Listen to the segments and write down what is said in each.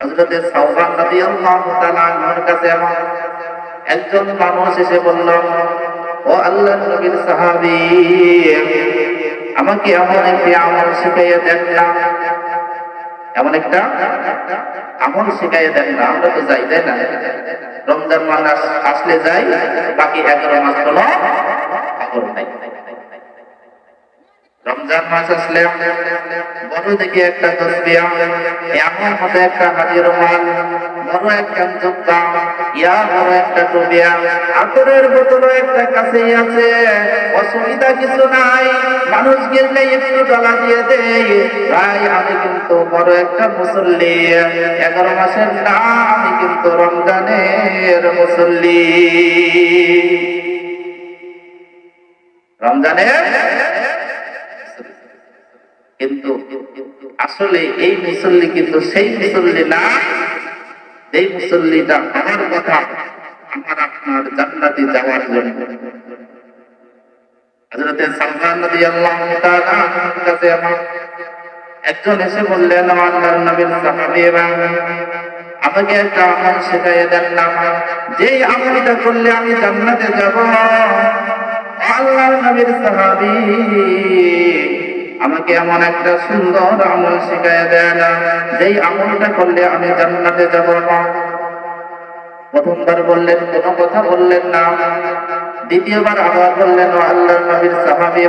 হযরত সাওবান রাদিয়াল্লাহু তাআলা আনহুর কাছে একজন মানুষ এসে বলল, ও আল্লাহর নবীর সাহাবী, আমাকে এমন একটি আমল শিখাইয়া দেন না, এমন একটা আমল শিখাইয়া দেন না। আমরা তো যাই, তাই না? রমজান মাস আসলে যাই, বাকি 11 মাস হলো আমল নাই। রমজান মাস আসলে বড় দেখে একটা তসবিহ, এমন মতো একটা হাজির রুমাল, বড় একটা জুব্বা, ইয়া বড় একটা টুপিয়া, আতরের বোতল একটা কাছেই আছে, অসুবিধা কিছু নাই। মানুষ গেলে একটু ডলা দিয়ে দেয়। ভাই, আমি কিন্তু বড় একটা মুসল্লি, 11 মাসের না, আমি কিন্তু রমজানের মুসল্লি। রমজানের কিন্তু আসলে এই মুসল্লি কিন্তু সেই মুসল্লি না, এই মুসল্লিটা আমার কথা আমার আপনার জান্নাতে যাওয়ার জন্য। হযরত সালমান রাদিয়াল্লাহু তাআলা আনহুর কাছে একজন এসে বললেন, আল্লাহর নবীর সাহাবীরা, আমাকে একটা আমল শেখাইয়া দেন না, যেই আমলটা করলে আমি জান্নাতে যাব। আল্লাহর নবীর সাহাবী, আমাকে এমন একটা সুন্দর আমল শিখাইয়া দেন, যেই আমলটা করলে আমি জান্নাতে যাব। প্রথমবার বললেন, কোনো কথা বললেন না। দ্বিতীয়বার আবার বললেন, আল্লাহর নবীর সাহাবী,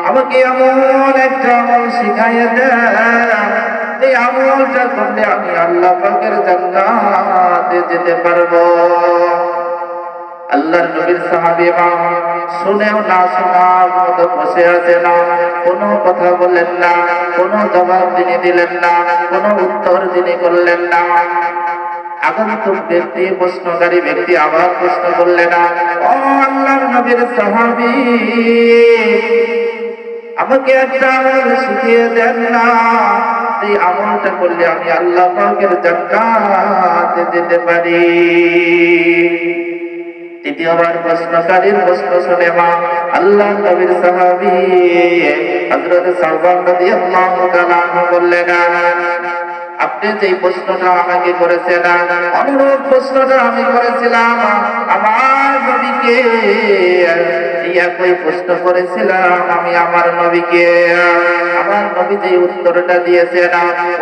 আমাকে এমন একটা আমল শিখাইয়া দেন, এই আমলটা করলে আমি আল্লাহ পাকের জান্নাতে যেতে পারবো। আল্লাহর নবীর সাহাবীরা শুনেও না শোনার মতো বসে আছে না, কোনো কথা বললেন না, কোনো জবাব তিনি দিলেন না, কোনো উত্তর তিনি করলেন না। আগন্তুক ব্যক্তি, প্রশ্নকারী ব্যক্তি আবার প্রশ্ন করলেন, ও আল্লাহর নবীর সাহাবী, আমাকে একটা আমল শিখিয়ে দেন না, এই আমলটা করলে আমি আল্লাহ পাকের জান্নাতে যেতে পারি। তৃতীয়বার প্রশ্নকারীর প্রশ্ন শুনে আল্লাহর নবীর সাহাবী হযরত সাওবান রাদিয়াল্লাহু তাআলা বললেন, আপনি যে প্রশ্নটা আমাকে করেছেন, অনুরূপ প্রশ্নটা আমি করেছিলাম আমার নবীকে। একই প্রশ্ন করেছিলাম আমি আমার নবীকে। আমার নবী যে উত্তরটা দিয়েছেন,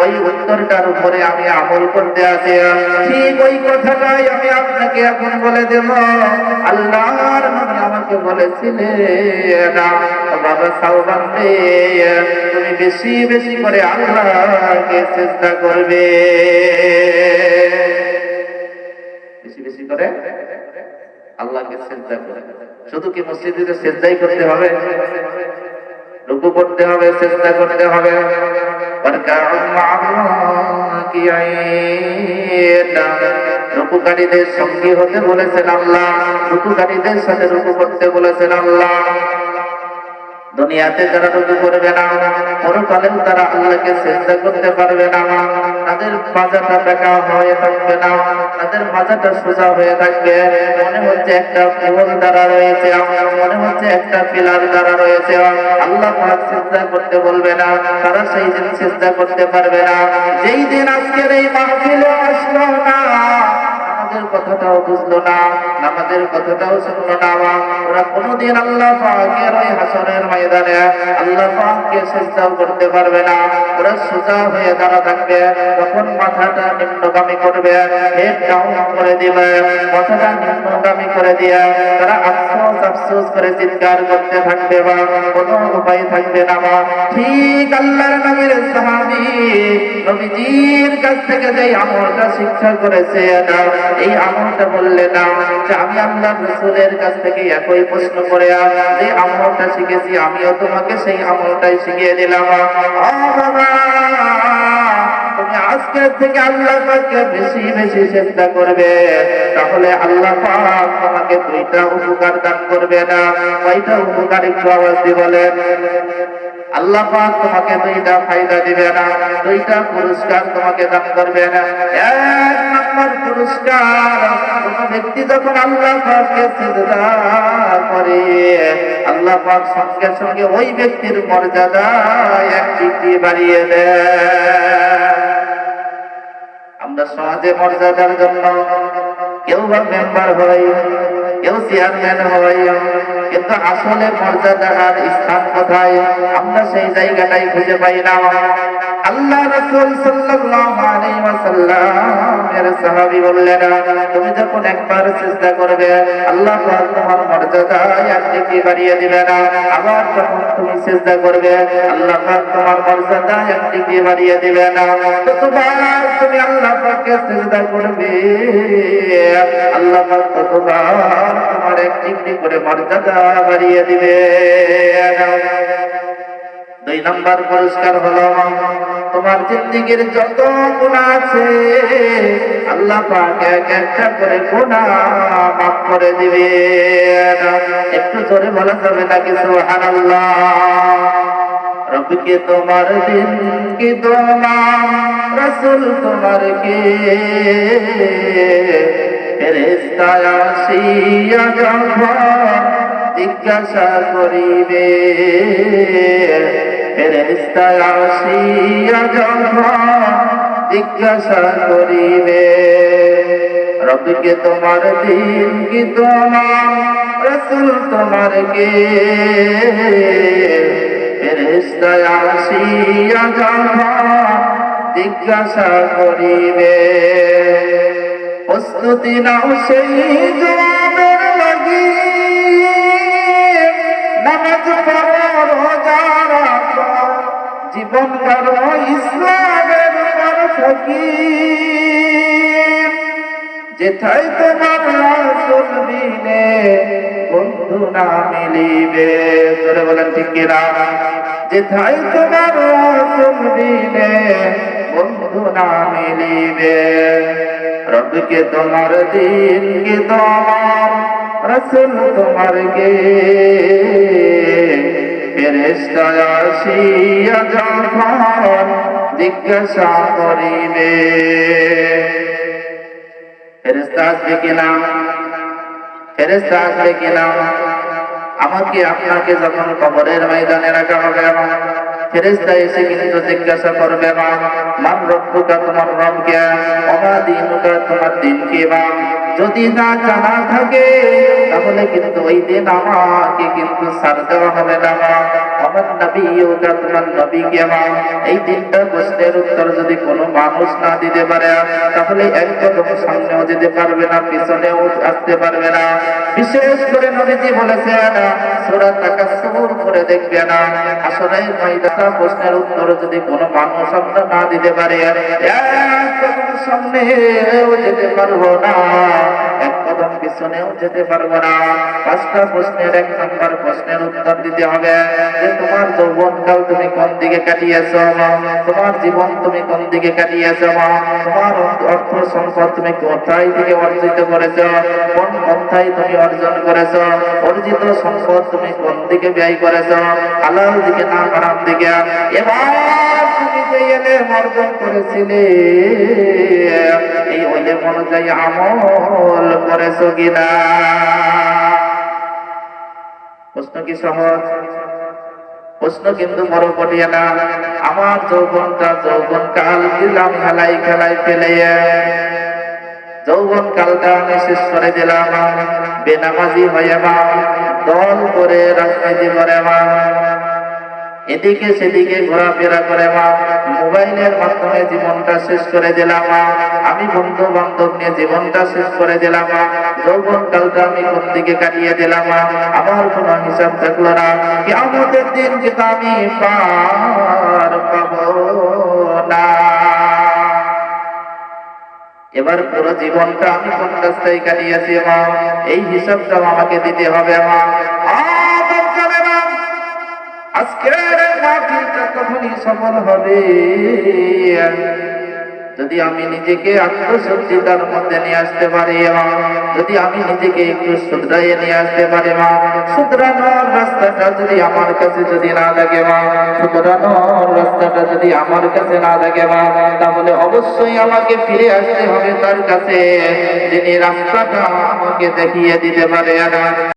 ওই উত্তরটার উপরে আমি আমল করতে আছি। ঠিক ওই কথাটাই আমি আপনাকে এখন বলে দেব। আল্লাহর নবী আমাকে বলেছিলেন, বাবা সাওবান রে, তুমি বেশি বেশি করে আল্লাহকে চেষ্টা করবে, বেশি বেশি করে আল্লাহকে সিজদা করবে। শুধু কি মসজিদে সিজদাই করতে হবে? রুকু করতে হবে, সিজদা করতে হবে। রুকুকারীদের সঙ্গী হতে বলেছেন আল্লাহ, রুকুকারীদের সাথে রুকু করতে বলেছেন আল্লাহ। দুনিয়াতে যারা রুকু করবে না, পরকালেও তারা আল্লাহকে সিজদা করতে পারবে না। তাদের মাজাটা বেঁকা হয়ে থাকবে না, তাদের মাজাটা সোজা হয়ে থাকবে। মনে হচ্ছে একটা পোল দ্বারা রয়েছে, মনে হচ্ছে একটা পিলার দ্বারা রয়েছে। আল্লাহ পাক সিজদা করতে বলবে না, তারা সেই দিন সিজদা করতে পারবে না। যেই দিন আজকের এই মাহফিলে আসলো না, আমাদের কথাটাও বুঝলো না, আমাদের কথাটাও শুনলো না, ওরা কোনোদিন আল্লাহ পাকের ওই হাসরের ময়দানে আল্লাহ পাককে সিজদা করতে পারবে না। ওরা সোজা হয়ে দাঁড়া থাকবে, তখন মাথাটা নিম্নগামী করবে, হেড ডাউন করে দিবে, মাথাটা নিম্নগামী করে দিয়ে তারা আফসোস আফসোস করে চিৎকার করতে থাকবে, বা কোনো উপায় থাকবে না। ঠিক আল্লাহর নবীর সাহাবী নবীজির কাছ থেকে যে আমলটা শিক্ষা করেছে, এই আমলটা বললে না যে আমি আল্লাহর রাসূলের কাছ থেকে একই প্রশ্ন করে যে আমলটা শিখেছি, আমিও তোমাকে সেই আমলটাই শিখিয়ে দিলাম। তুমি আজকের থেকে আল্লাহ পাককে বেশি বেশি চেষ্টা করবে, তাহলে আল্লাহ পাক তোমাকে দুইটা উপকার দান করবে না। কয়টা উপকার একটু আওয়াজ দিয়ে বলেন। আল্লাহ পাক তোমাকে দুইটা ফায়দা দিবে না, দুইটা পুরস্কার তোমাকে দান করবে না। এক নম্বর পুরস্কার, কোন ব্যক্তি যখন আল্লাহ পাককে সিজদা করে, আল্লাহ পাক সঙ্গে সঙ্গে ওই ব্যক্তির মর্যাদা এক ডিগ্রি বাড়িয়ে দেয়। আমরা সমাজে মর্যাদার জন্য কেউ বা মেম্বার হয়, কেউ চেয়ারম্যান হয়, কিন্তু আসলে মর্যাদার স্থান কোথায় আমরা সেই জায়গাটাই খুঁজে পাই না। আল্লাহ রাসূল সাল্লাল্লাহু আলাইহি ওয়াসাল্লামের সাহাবী বললেন, তুমি যখন একবার সিজদা করবে আল্লাহ পাক তোমার মর্যাদায় এক ডিগ্রি বাড়িয়ে দিবেন, আবার যখন তুমি সিজদা করবে আল্লাহ পাক তোমার মর্যাদায় এক ডিগ্রি বাড়িয়ে দিবেন। ততবার তুমি আল্লাহ পাককে সিজদা করবে, আল্লাহ পাক ততবার তোমার এক ডিগ্রি করে মর্যাদা বাড়িয়ে দিবে। 2 নম্বর পুরস্কার হলো তোমার জিন্দেগীর যত গুনাহ আছে আল্লাহ পাক এক একটা করে গুনাহ মাফ করে দিবে। একটু জোরে বলা যাবে নাকি সুবহানাল্লাহ? রবকে তোমার দিন কি তোমার রাসূল তোমার কে, ফেরেশতা আসিয়া যখন জিজ্ঞাসা করিবে, ফেরেশতা আসিয়া যখন জিজ্ঞাসা করিবে, রবকে তোমার দিন কি তোমার রাসূল তোমার কে, ফেরেশতা আসিয়া যখন জিজ্ঞাসা করিবে, প্রস্তুতি নাও সেই জবাবের লাগি, নামাজ পড়ো রোজা রাখো জীবন করো ইসলামের উপর ফকির, যেথায় তোমার রাসূল বিনে বন্ধু না মিলিবে। তোরে বলেন ঠিক কিনা? যেথায় তোমার রাসূল বিনে বন্ধু না মিলিবে, রবকে তোমার দিন কি তোমার রাসূল তোমার কে, ফেরেশতা আসিয়া যখন জিজ্ঞাসা করিবে। ফেরেশতা আসবে কিনা? ফেরেশতা আসবে কিনা? আমাকে আপনাকে যখন কবরের ময়দানে রাখা হবে, ফেরেশতা এসে কিন্তু জিজ্ঞাসা করবে, মান রব্বুকা, তোমার রব কে, ওমা দীনুকা, তোমার দিন কি? যদি না জানা থাকে তাহলে কিন্তু ওই দিন আমাকে কিন্তু ছাড় দেওয়া হবে না। আমার নবীকা, তোমার নবী কে? এই তিনটা প্রশ্নের উত্তর যদি কোনো মানুষ না দিতে পারে তাহলে এক কদম সামনেও যেতে পারবে না, পিছনেও আসতে পারবে না। বিশেষ করে নবীজি বলেছেন সূরা তাকাসসুর করে দেখবে না, হাসরের ময়দানে প্রশ্নের উত্তর যদি কোনো মানুষ আমরা না দিতে পারে এক কদম সামনেও যেতে পারবো না, এক কদম পিছনেও যেতে পারবো না। 5টা প্রশ্নের 1 নম্বর প্রশ্নের উত্তর দিতে হবে যে তোমার যৌবনকাল তুমি কোন দিকে কাটিয়েছো, তোমার জীবন তুমি কোন দিকে কাটিয়েছো, তোমার অর্থ সম্পদ তুমি কোথায় থেকে অর্জিত করেছো, কোন পন্থায় তুমি অর্জন করেছো, অর্জিত সম্পদ তুমি কোন দিকে ব্যয় করেছো, হালাল দিকে না হারাম দিকে। এবার তুমি যে ইলম অর্জন করেছিলে এই ইলম অনুযায়ী আমল করেছো কিনা? প্রশ্ন কি সহজ? প্রশ্ন কিন্তু বড় কঠিন না। আমার যৌবনকাল দিলাম খেলাই খেলাই ফেলে, যৌবনকালটা আমি শেষ করে দিলাম বেনামাজি হয়ে, দল করে রাজনীতি করে, এদিকে সেদিকে ঘোরাফেরা করে, মোবাইলের মাধ্যমে জীবনটা শেষ করে দিলাম, আমি বন্ধু বান্ধব নিয়ে জীবনটা শেষ করে দিলাম, যৌবনকালটা আমি কোন দিকে কাটিয়ে দিলাম, আমার কোনো হিসাব থাকলো না। কিয়ামতের দিন কিন্তু আমি পার পাবো না। এবার পুরো জীবনটা আমি কোন রাস্তায় কাটিয়েছি এই হিসাবটাও আমাকে দিতে হবে। আজকের মাহফিলটা তখনই সফল হবে যদি আমি নিজেকে আত্মশুদ্ধিতার মধ্যে নিয়ে আসতে পারি, এবং যদি আমি নিজেকে একটু শুধরাইয়ে নিয়ে আসতে পারি। শুধরানোর রাস্তাটা যদি আমার কাছে যদি না লাগে, শুধরানোর রাস্তাটা যদি আমার কাছে না লাগে, তাহলে অবশ্যই আমাকে ফিরে আসতে হবে তার কাছে যিনি রাস্তাটা আমাকে দেখিয়ে দিতে পারে।